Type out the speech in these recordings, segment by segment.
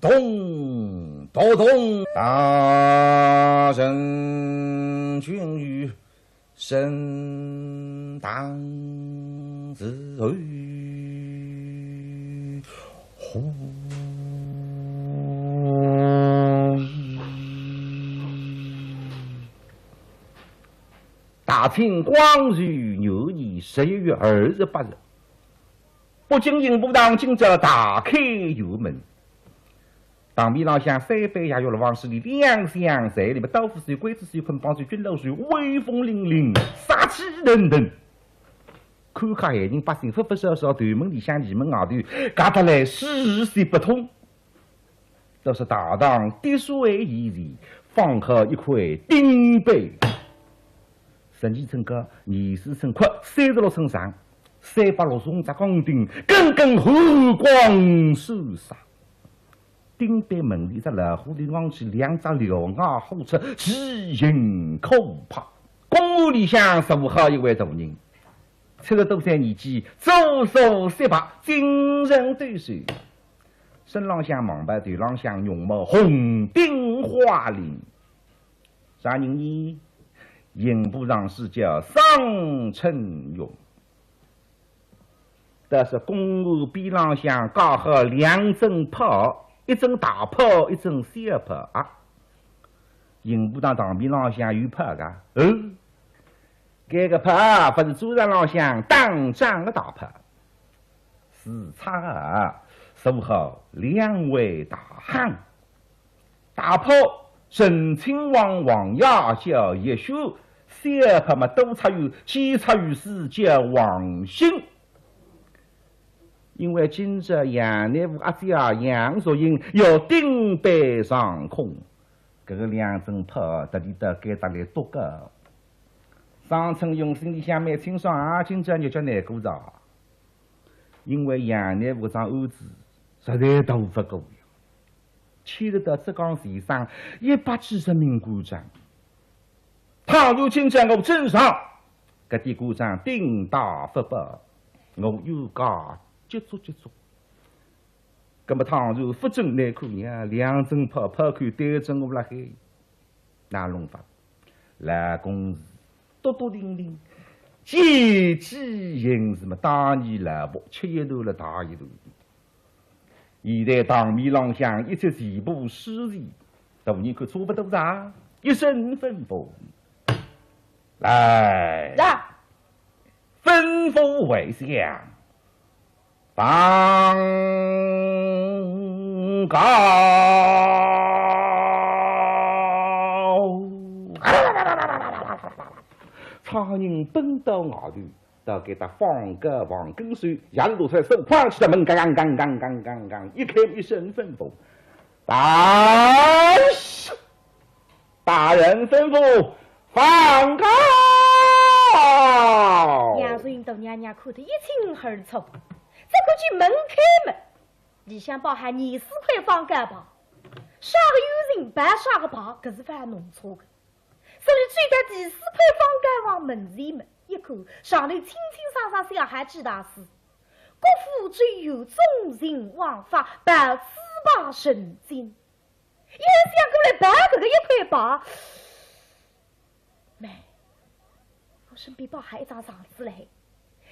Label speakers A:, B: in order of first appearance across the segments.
A: 咚咚咚，大圣君于神当自呼。大清光绪6年11月28日，北京营部堂今朝大开油门。堂面浪向3杯下药了往事里两相随，里面豆腐水、桂子水、捆绑水、菌漏水，威风凛凛，杀气腾腾。看客闲人百姓发发烧烧，团门里向里门外头，夹得来水泄不通。都是大堂滴水一地，放好一块顶杯。12寸高，24寸宽，36寸长，360只钢钉，根根寒光肃杀。顶杯门里只老虎里望起2只獠牙虎出，奇形可怕。公案里向坐好一位大人，70多岁年纪，左手雪白，精神抖擞。身浪向忙白，腿浪向绒毛，红顶花翎。啥人呢？营部长是叫桑承勇。但是公案边浪向搞好2阵炮，一阵大炮，一阵小炮啊！营部长堂边浪向有炮噶，这个炮不是主场浪向打仗的大炮，是差啊！说好2位大汉，大炮陈亲王王亚叫叶修，小炮嘛都插有7插有4叫王兴。因为今朝杨内务阿姐杨淑英要顶杯上空，这个2阵炮得里得该得来多个。桑承勇心里想蛮清爽啊，今朝日脚难过着，因为杨内务上案子实在大不够呀，牵涉到浙江前省100几十名官长。倘若今朝我镇上，搿点官长顶大发报，我有家接触。葛么倘若不准难看呀，2阵炮炮看对准我辣海，哪弄法？来公事多多零零，节节行事嘛，当年老婆吃一头了大一头。现在堂面浪向一切全部失仪，大人看差不多啥？一声吩咐，来，吩咐为相，放告。苍蝇奔到外头，到给他放个黄根水，杨路才手框起的门，刚，一开一声吩咐，大人吩咐放告。
B: 杨素英到娘娘看得一清二楚，再过去门开门，你想包含24块放告吧？啥个有人办，啥个吧，可是犯弄错的。所以最该第4块放告往门前门。一口上来清清爽爽小孩知大事，国父只有忠人王法，保此把神经。一想过来办这个1块8，妹，我身边包还一张嗓子嘞。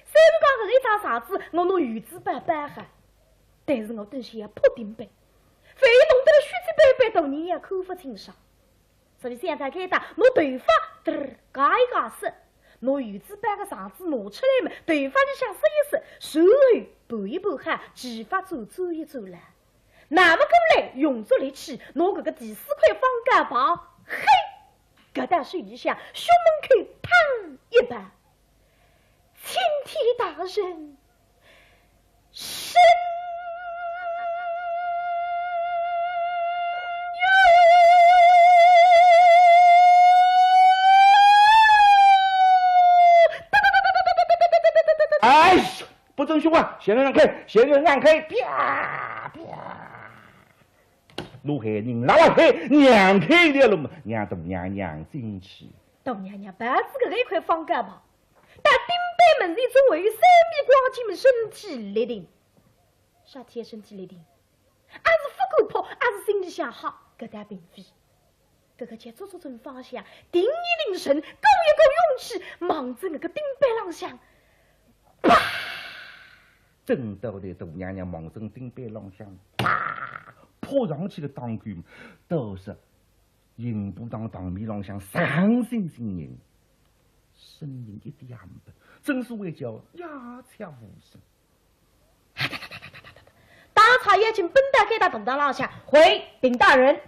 B: 虽然讲这个一张嗓子，我弄鱼子办哈，但是我等些也破顶背，非弄得了虚气白白，当年也口不清爽。所以现在开打，我头发嘎一嘎色。拿鱼子办个嗓子拿出来嘛，头发里向湿一湿，手后拨一拨汗，技法走一走了。那么过来用足力气，拿这个第4块放告包，嘿，搿搭水里向胸门口砰一把，青天大人，神
A: 不准凶啊！闲人让开，闲人让开！啪啪！陆海人拉开，让开了了嘛！让大娘进去。
B: 大娘娘办子个1块放告吧，但顶北门前总会有3米光景们身体立定。啥天身体立定？俺是不够破，俺想好，搿单并非。搿个见做准方向，定意凝神，够一够勇气，忙着那个顶板浪向，啪！
A: 正到的大娘娘忙着顶板浪向，啪！扑上去的当官，都是银布当当面浪向上星星人，声音一点也不笨，正所谓叫鸦雀无声。
B: 大茶也请本大给他动当浪向，回禀大人，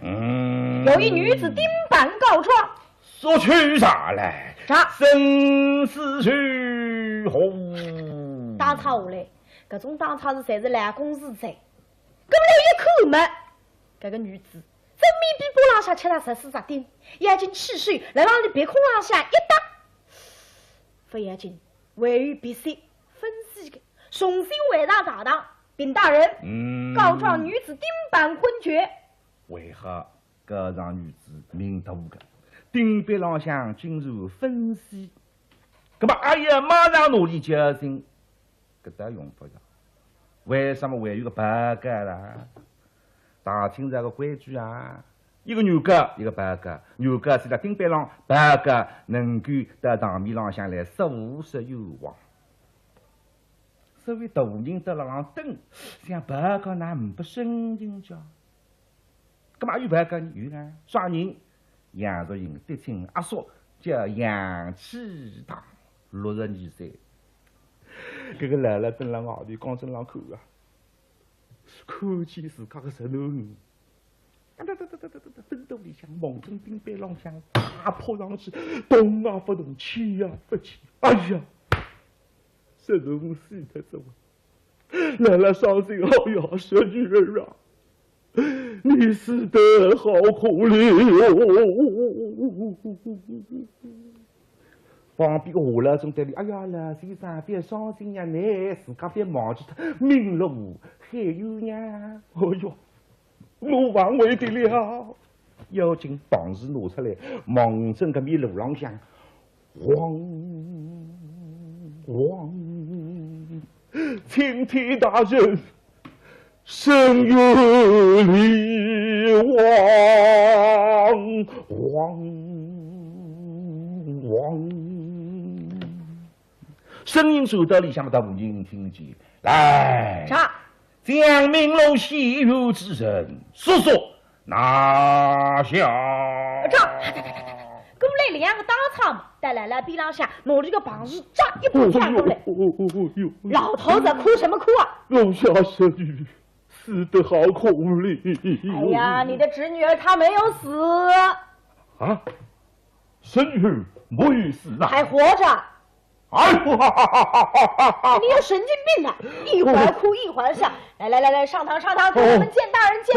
B: 有一女子顶板告状，
A: 说去啥来？
B: 啥？
A: 生死去红。
B: 大茶下来，搿种大茶是侪是来公事在，搿么来一口嘛，搿个女子正面壁波浪向吃了14点，眼睛汽水来往里鼻孔浪向一搭，不要紧，位于必须分析的，重新回答大堂。禀大人，告状女子顶板昏厥。
A: 为何搿场女子命大个？顶板浪向进入分析，葛么阿爷马上努力决定，搿搭用不着。为什么会有个白鸽啦？大清这个规矩啊，一个牛鸽，一个白鸽，牛鸽是在顶板浪，白鸽能够到场面浪向来收拾有望。所谓大人到了浪等，像白鸽那不声音叫，干嘛有白鸽呢？有啊，啥人？杨若英的亲阿叔叫杨启堂，62岁。这个来了蹲辣外头讲声浪口啊，看见自家个19年，分到里向梦中顶板浪向，啪扑上去，动也不动，气也不气，哎呀！15岁的走，来了伤心好呀，小女儿啊，你死得好可怜哦！旁边个下了总队里，哎呀，老先生别伤心呀，你自家别忘记他命了我，还有呀，哎哟，我忘为得了。妖精棒子拿出来，望正个面路浪向，汪。青天大人，深有力汪，声音传到里向，大无人听见。来，
B: 啥？
A: 将明龙西游之人，速速拿下。
B: 过来两个打场嘛，带来了边浪向拿着个棒子，扎一把窜过来。老头子哭什么哭啊？
A: 龙虾小女死得好可怜。
B: 哎呀，你的侄女儿她没有死
A: 啊，孙女没死啊，
B: 还活着。
A: 哎，
B: 你有神经病啊！一会儿哭一会儿笑。来，上堂，给我们见大人，见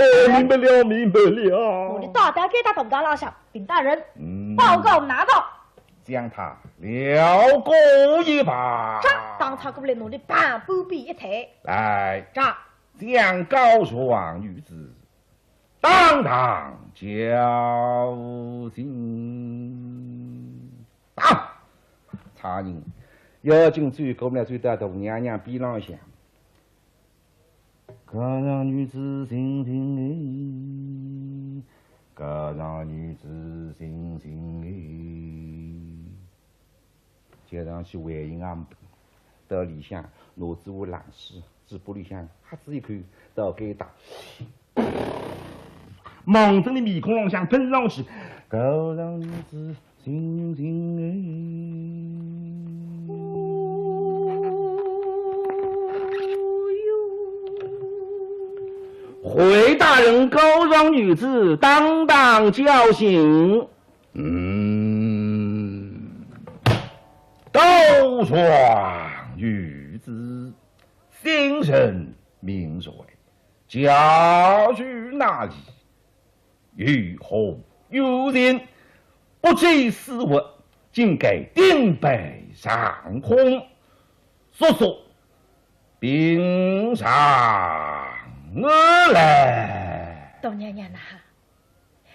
B: 大人。
A: 明白了。
B: 我的大胆给他动当浪向，禀大人，报告拿到。
A: 将他了过一把。
B: 当场过来弄的半波比一抬。
A: 来，
B: 将
A: 告状女子当堂绞刑。打！查人要紧追过来，追到大娘娘边浪向。可让女子心情哎，可让女子心情哎。接上去回应俺们，到里向拿子我冷水，嘴巴里向哈子一口，到给打。忙着的面孔浪向喷上去，可让女子心情哎。回大人告状女子当绞刑。告状女子心神明锐，家去哪里？欲红有人不知死活，竟给顶北上空，速速禀上而来。
B: 大娘娘呐，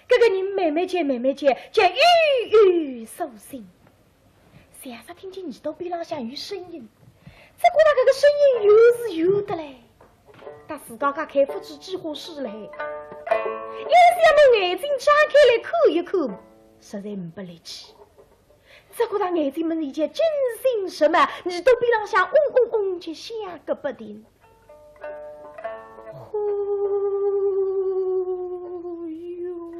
B: 这个人妹妹姐，见郁郁受心。想啥听见耳朵边浪向有声音，这过那个声音又是有的嘞。他自家家开腹之计划事嘞，要么眼睛张开来看一看，实在不来气。这个他眼睛们一见精神什么，耳朵边浪向嗡嗡嗡就响个不停。呼哟！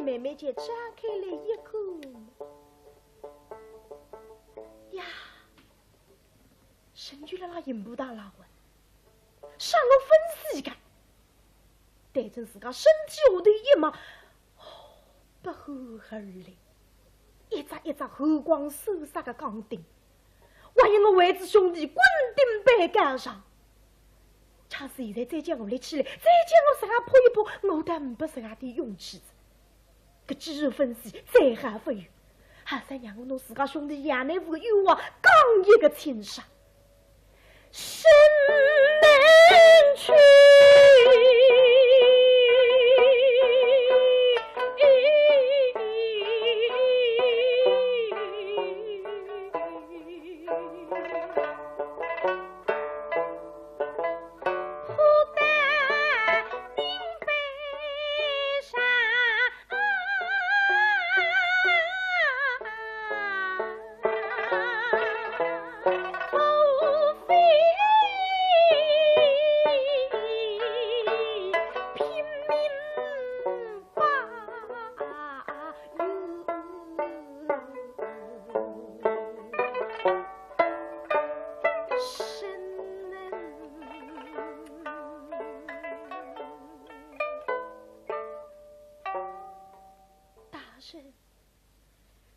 B: 慢慢间张开来一看，呀，神居了那银布大老文，上个分世界，对着自家身体下头一望，不寒而栗，一只一只寒光收杀的钢钉，还有我位子兄弟滚钉板杆上。假使现在再叫我来起来，再叫我自家扑一扑，我但不自家的勇气子。个肌肉分析再还不远，还是让我弄自家兄弟杨乃武的冤枉刚一个清杀，神难去。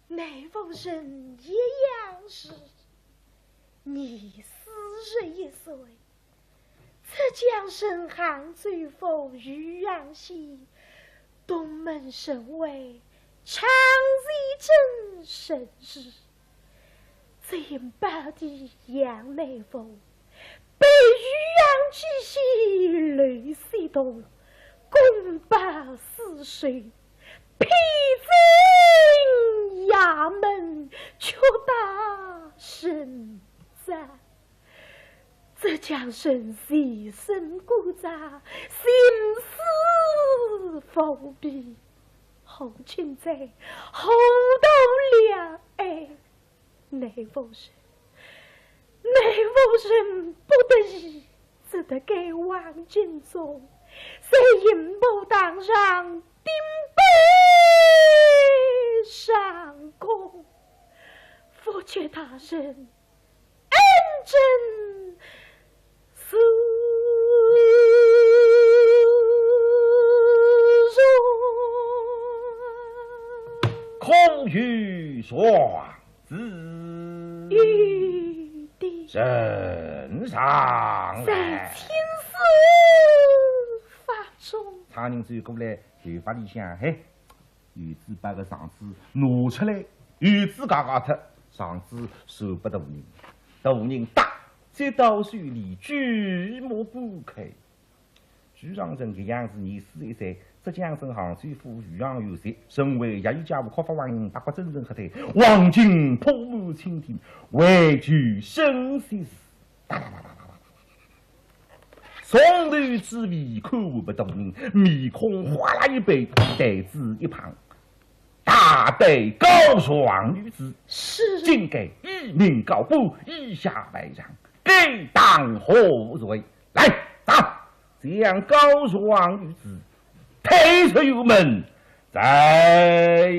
B: 乃凤生一样时，你41岁，浙江省杭州府渔阳县东门省委常瑞镇省市，最八的杨乃凤被渔阳记系雷西东共84岁。披进衙门，却大声赞：浙江省随身鼓掌，心思封闭，红裙在后头两爱，乃凤生不得已，只得给王金忠在银幕堂上顶杯上供，佛觉大人恩真殊荣，
A: 空余双子
B: 玉帝
A: 身上
B: 在
A: 来。
B: 天师法中，
A: 常人只有过来头发里向，嘿，玉子把个上子拿出来，玉子嘎嘎脱，上子受不得无人，大人打再到水里举目不开。朱上生的样子年41岁，浙江省杭州府余杭有税，身为业余家务科法王人，八国真正和台，王金泼墨青天，位居生死时。从头至尾看不懂人，面孔哗啦一杯，呆子一旁。大对高爽女子，
B: 是
A: 今给一名高布，以下为上，该当何罪？来打！将高爽女子推出油门，再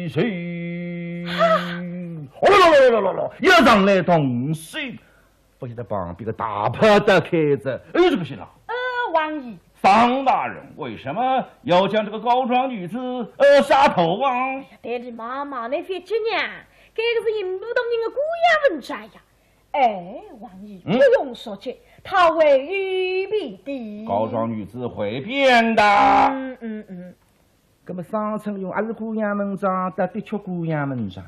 A: 水。一上来动水，不晓得旁边个大炮的开着，这不行了。
B: 王爷，
C: 方大人为什么要将这个高壮女子杀头啊？
B: 爹地妈妈，那别急呀，这个是引不动人的孤家文摘呀。哎，王爷不用说起，他会预备的。
C: 高壮女子会变的。
A: 那么上层用还是姑娘文章，但的确姑娘文章，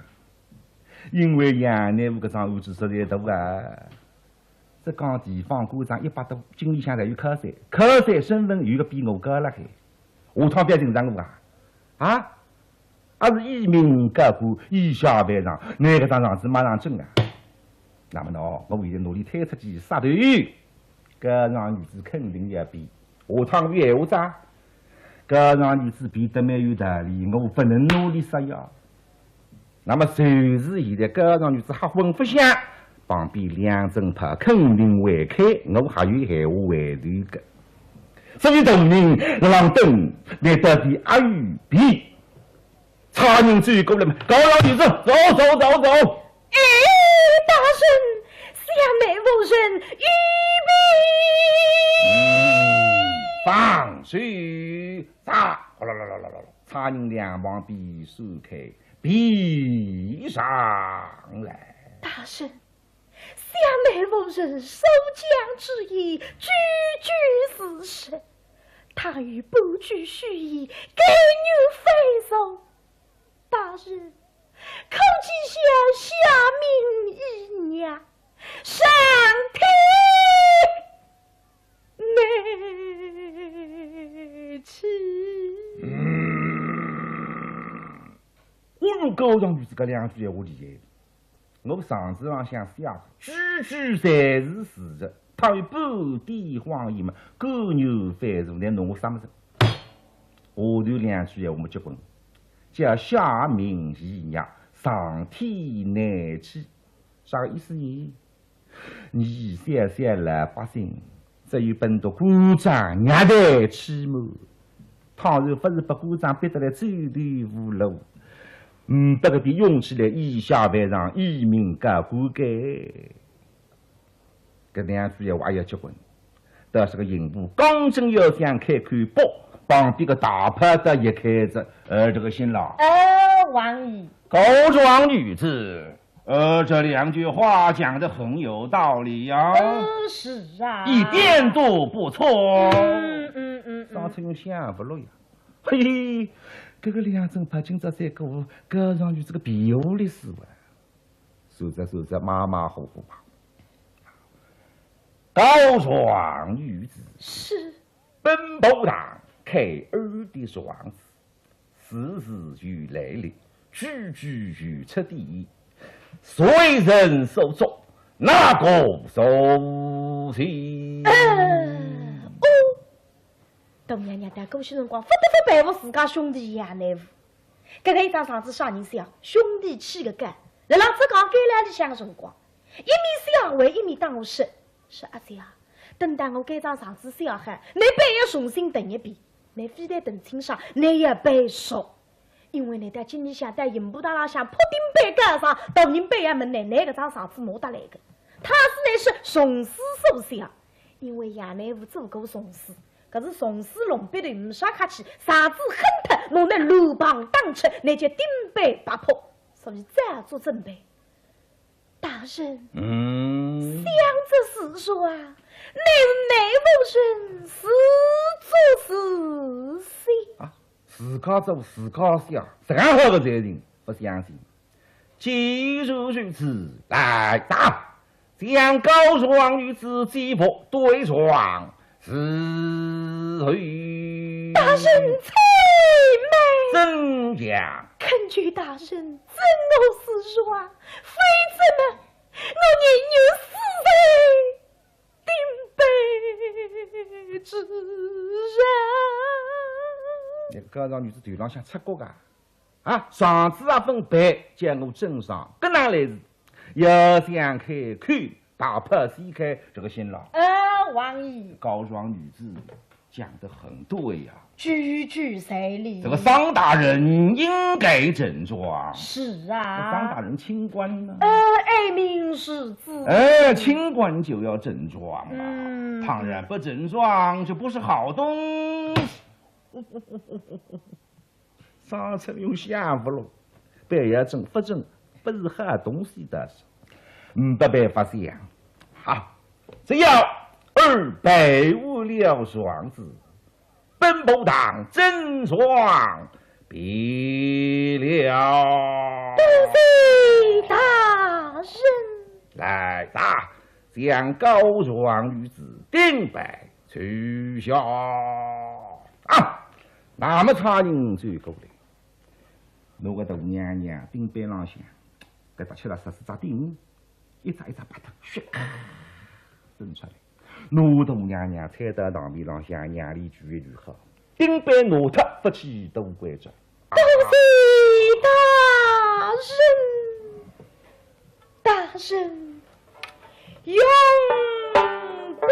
A: 因为杨乃武搿张案子实在大啊。浙江地方官长100多，经理乡才有科三，科三身份有个比我高了海。下趟别紧张我啊！还是一名高官，以下为上，那个张上子马上整啊！那么喏，我现在努力推出去杀头，搿让女子肯定要变。下趟有闲话咋？搿让女子变得蛮有道理，我不能努力杀药。那么就是现在搿让女子还混不下。旁边两正派肯定会开，我还有闲话回头个。所以同人让等，你到底阿与比？差人追过来嘛，高老女子，走。
B: 哎，大人，下面无人预备。
A: 放水杀！差人两旁边收开，比上来。
B: 大人。下面无人收将之意，句句是实。他与不具虚意，给女非手。大人，口气下命一娘，上天没气。
A: 我如高上女子搿两句闲话厉害。我上次上想想，句句侪是事实。他有半点谎言嘛，狗牛反刍，来弄我啥么子？下头两句闲话没结棍，叫下民易娘，上天难欺。啥个意思呢？你想想老百姓，只有本着官长虐待欺谋，倘若不是把官长逼得来走投无路。把搿点用起来，以下为上，以民改官改。搿两句闲话也要结棍。倒是个刑部刚正要想开口报，旁边个大炮的一开着，这个新郎。
B: 王爷，
C: 高壮女子，这两句话讲得很有道理呀。
B: 是啊，
C: 一点都不错。
A: 上次用想不落呀，嘿嘿。这个两正派今朝三个我，搿让女这个皮糊里思维，说着马马虎虎吧。高壮女子
B: 是
A: 本部堂开二的爽子，事事如来历，句句如出地，随人所作，哪个受刑？
B: 董娘娘在过些辰光，不得不拜服自家兄弟爷乃父。搿个一张上子啥人想？兄弟气个干，辣浪只讲该两里向个辰光，一面小为一面当我说，是阿姐啊，等待我该张上子小汉，你背要重新等一遍，你非得等清爽，你也背熟。因为你在今年想在银布大浪向破顶背盖上，大人背呀门内那个张上子拿得来个，他是乃是从师所想，因为爷乃父做过从师。可是从师龙背头唔啥客气，啥子狠特，弄得路旁当出，那就顶背打破，所以再做准备。大人，想着是说啊，你内务人是做是谁
A: 啊？自家做自家想，任何个责任不相信。既如此，来打！将高双女子击破对撞，是去
B: 大人催美，
A: 怎样？
B: 恳求大人赠我私说，非怎么我宁有死在顶背之人。
A: 那个高尚女子头上想出国啊！啊，上次啊分白将我整上，更哪来事？要想开口，打破西开这个新郎。
B: 王爷，
C: 高双女子讲得很对呀、
B: 句句在理。
C: 这个桑大人应该整装。
B: 是啊，
C: 桑大人清官呢？
B: 爱民识字。
C: 清官就要整装啊！倘然不整装，就不是好东西。
A: 上次用想法了，白要整不整，不是好东西的事。不办法想，好，只要二百无了双子，本部堂整装毕了。
B: 多谢大人。
A: 来打，将高庄女子顶摆取下啊！那么差人追过来，那个大娘娘顶板上向，给他吃了14只钉，一只把头血伸出来。奴大娘娘踩到堂面上向，娘里句一句好，顶板拿脱不起都怪着。
B: 多谢大人，大人用兵。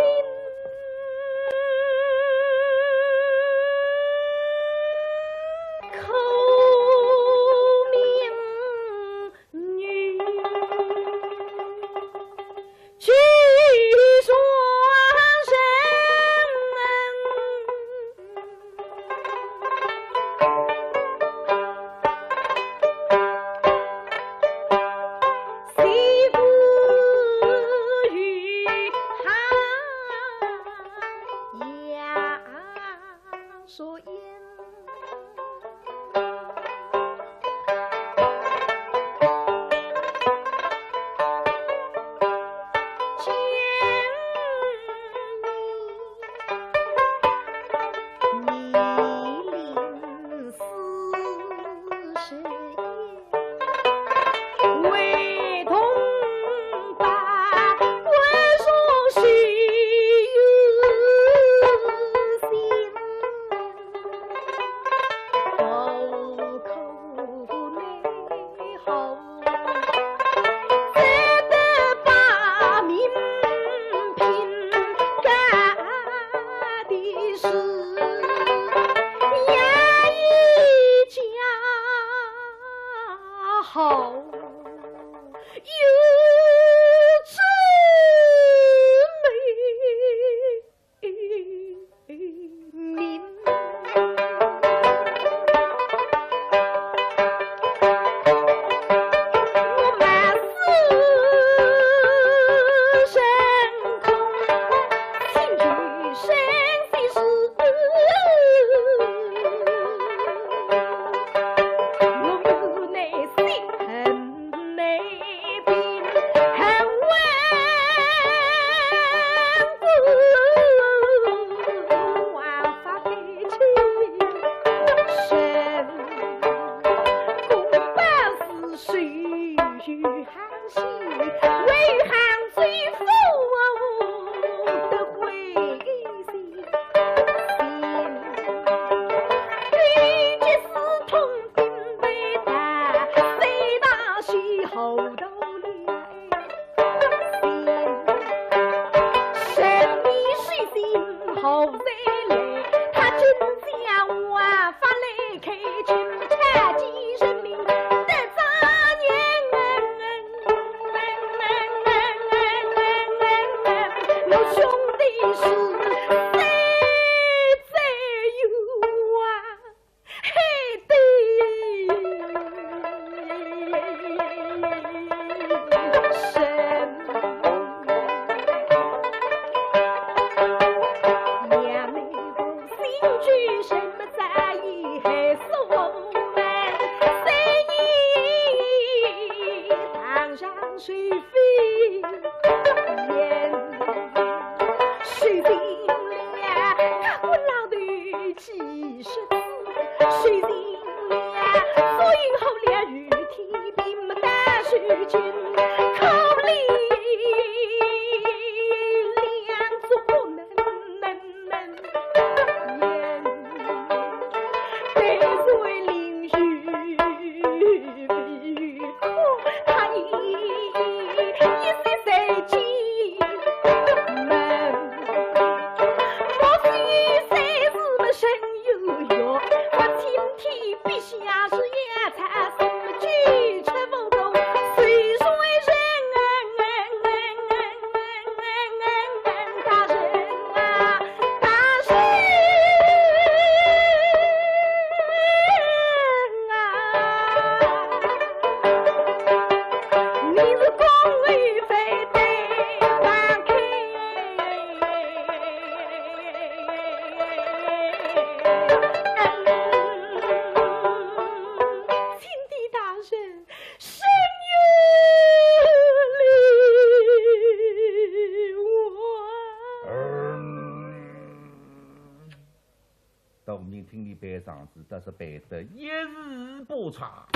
A: 班上司倒是办得一字不差。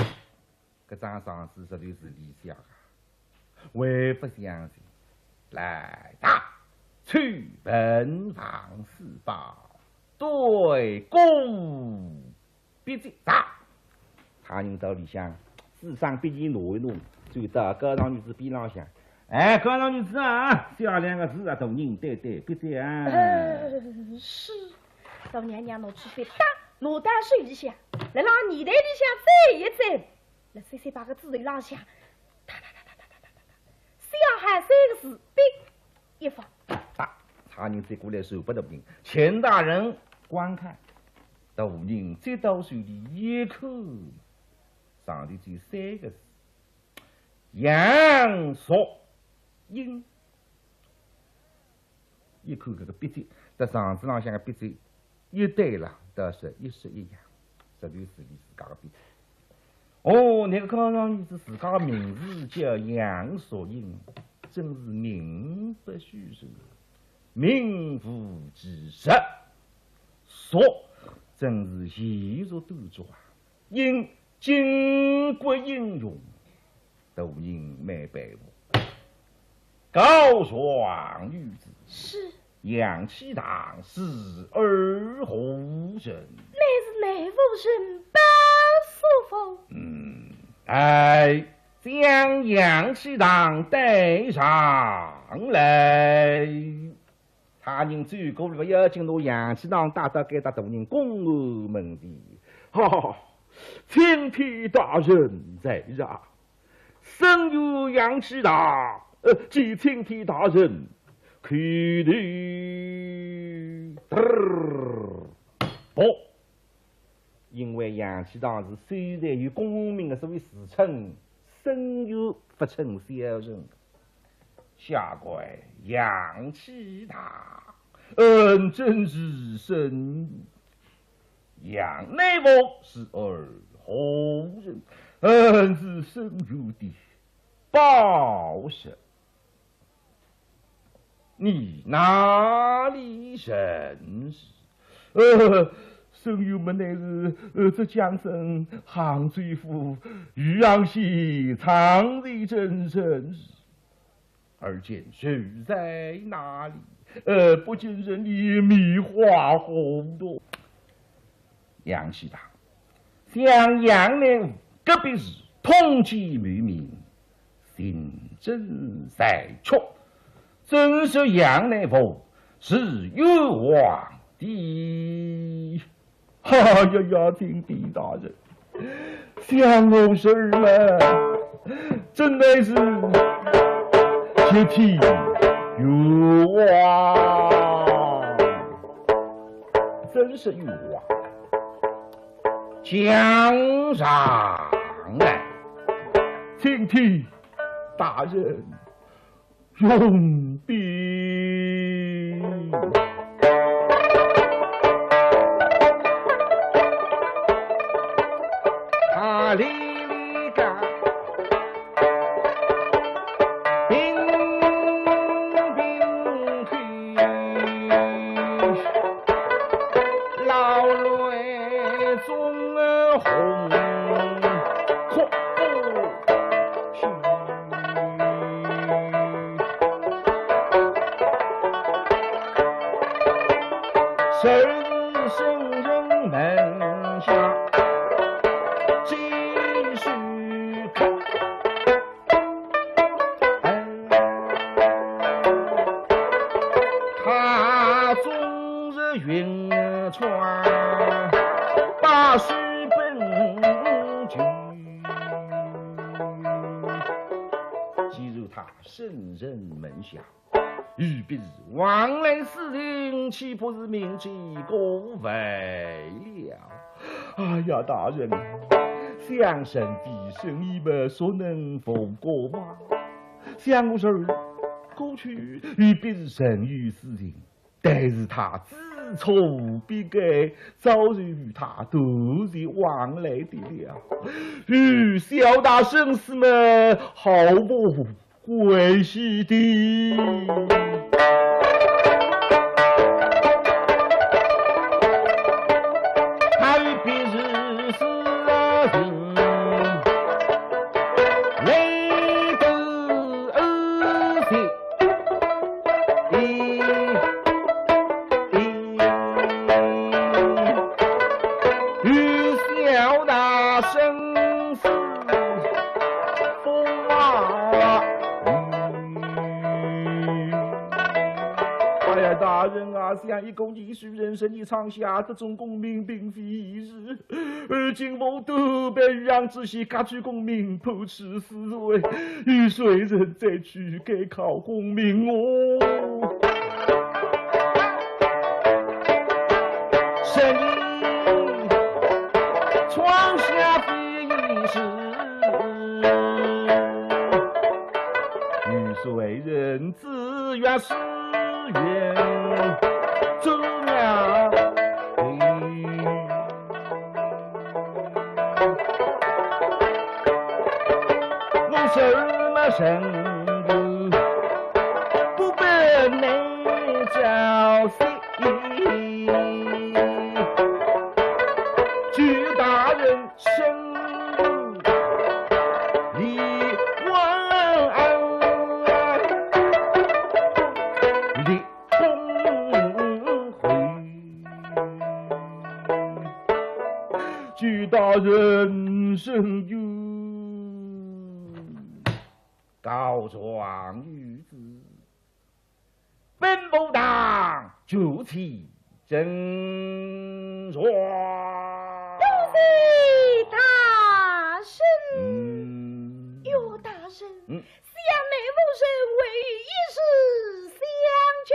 A: 搿张上司实在是理想啊，还不相信。来打，去文房四宝，对公必击打。他人到里向，纸上笔记挪一挪，就到高堂女子边浪向。哎，高堂女子啊，写2个字啊，大人对对，闭嘴啊！
B: 是，老娘娘侬去飞打，侬打手一下，来让泥袋里向摘一摘，来3、4、8个字头浪向，哒哒哒哒哒哒哒哒，小喊3个字，笔一放。
A: 打，差人再过来手不大人，钱大人观看，大人再到手里一口，上头只有3个字：杨索英。一看搿个笔迹，在上子浪向个笔迹一对了，倒是一式一样，实在是自家个笔迹。哦，那个高堂女子自家个名字叫杨索英，真是名不虚传，名副其实。索真是贤淑端庄，英巾帼英勇，大人没背负。高爽女子
B: 是
A: 杨启堂是儿后人，
B: 乃是内府人包素凤。
A: 哎，将杨启堂带上来。他人最过不要紧，拿杨启堂带到该大大人公安门前。哈，青天大人在上，生有杨启堂，即青天大人。开头不，因为杨启堂是虽然有功名的所谓世称，身有不称小人。下官杨启堂，真是神。杨内府是儿后人，是深有的报神。你哪里人士？生友们乃是浙江省杭州府余阳县常瑞镇人士，而今住在哪里？不禁人里迷花红多。杨启堂向杨内隔壁时通缉于民，行政裁决。真是杨内府是有王的。哎呀，青天大人，相公婶儿们，真的是切天有王，真是有王。江上来，青天大人。用兵，他里里干，兵去，老泪中红。神圣人门下，继续看。他终日云川，把书本句。既如他圣人门下。欲必是往来私人，岂不是明记过为了？哎呀，大人，相神的生意们所能否过吗？相公婶儿过去欲必是神于私人，但是他自从必该早日与他都是往来的了。与小大绅士们毫不关系的。他
C: 想一共继续人生一场下的中公民并非易事，而今我都被渔阳之西割据公民，破斥思维，与谁人再去改考功名哦？神医窗下非一事，与谁人自愿是愿中央。我什么身份不被内教心，据大人身离问安的公会，据大人身有告状于子，本部党就其真状。
B: 大神，有大神，向内务省为一事相去。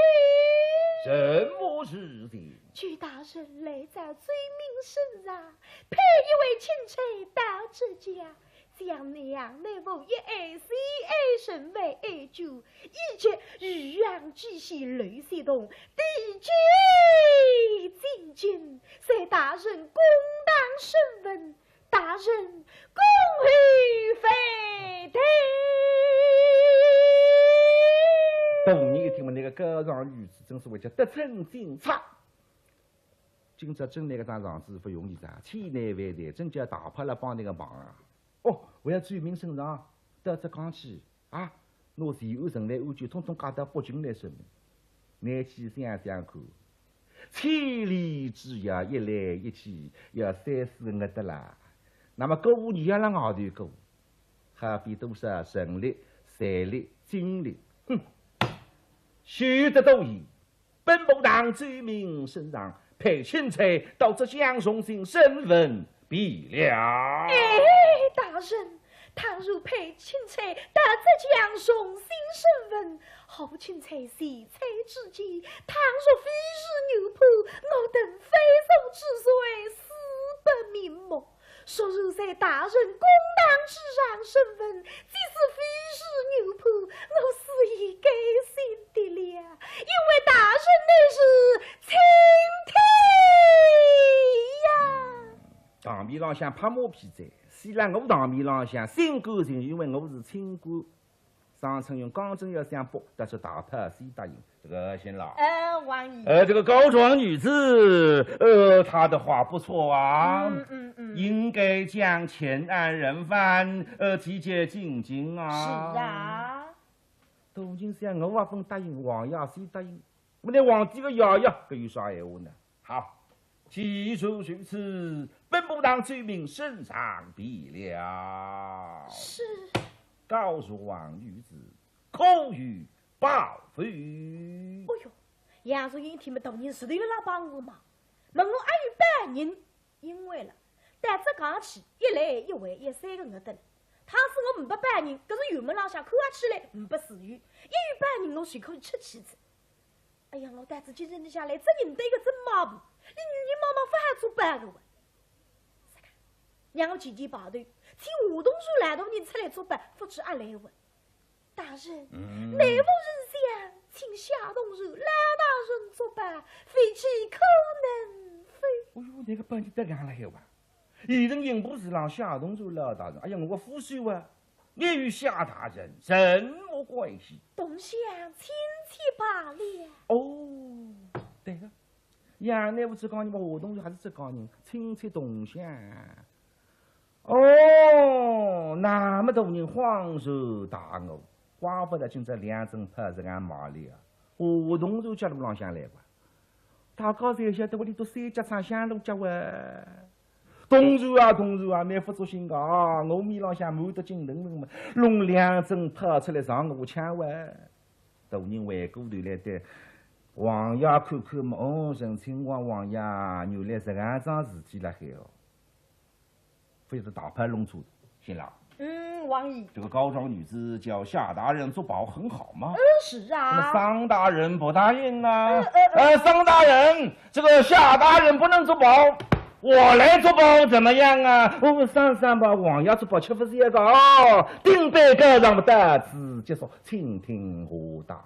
C: 什么事情？
B: 据大神来在罪名身上，配一位钦差到这家，将内务一ACA 审为A9，以及渔阳继续雷系动地区进军，随大神公当审问，大人恭喜飞天。
C: 当年一听嘛，那个高尚女子真是为叫得逞精彩。今朝真那个张上司不容易噻，千难万难，真叫大派了帮那个忙啊！哦，为了罪名身上得这讲起啊，拿前后城来安全，统统赶到北京来审问。难去想想看，千里之遥，一来一去要3、4个的啦。那么购物你要让外头购，何必多少人力、财力、精力？哼，须得多疑。本部党罪名身上。裴钦差到浙江送信审问毕了。
B: 哎，大人，倘若裴钦差到浙江送信审问，后钦差惜才之际，倘若非是牛婆，我等非送之罪，死不瞑目。昨日在大人公堂之上审问，即使非是牛婆，我是已该信的了，因为大人乃是亲天呀。
C: 堂面浪向拍马屁在，虽然我堂面浪向心甘情愿，因为我是清官。上层用刚正要相搏，但是大派谁答应？这个先老。
B: 王姨。
C: 这个高壮女子，她的话不错啊。应该将前案人犯，提解进京啊。
B: 是啊。
C: 都已经想我不答应，王爷谁答应？我连皇帝个爷爷，这有啥闲话呢？好，其出如此，本部党罪名身上毕了。
B: 是。
C: 告诉王女子，口语报复。哎
B: 呦，杨素英听不懂，你是对了老帮我嘛？问我阿有半年，因为了，但这讲起一来一回也3个我等。倘使我500半年，可是油门浪向看起来500死鱼，1有半年我随口吃气子。哎呀，我胆子就忍得下来，这人对一个真马步，你女人妈妈不还做半个问？让我姐姐跑的，替武东树来头你出来做饭，不知阿来问。大人，内务人想请夏冬日老大人做饭，非其可能非。
C: 哎呦，那个本地得干了有吧？一人营部是让夏冬日老大人，哎呀，我夫婿啊，你与夏大人什么关系？
B: 东乡亲戚罢了。
C: 哦，对了，杨内务只讲你们活动还是只讲人亲戚同乡。哦，那么多人荒受大恶，怪不得今朝两正拍是俺马里啊！活动就叫路浪向来吧，大家才晓得我里头3家厂乡路脚啊！同事啊，蛮不足心讲，我面浪向满得金灯笼嘛，弄两正拍出来上我枪哇！大人回过头来的，王爷看看嘛，哦，陈亲王王爷原来是安桩事体了海哦，非是大牌弄出的。
A: 新郎，
B: 王姨，
A: 这个高庄女子叫夏大人做保很好吗？
B: 是
A: 那么
B: 啊。
A: 桑大人不答应呢？桑大人，这个夏大人不能做保，我来做保怎么样啊？
C: 上吧，王爷做保岂不是一个哦？顶杯高上不得，直接说倾听何大。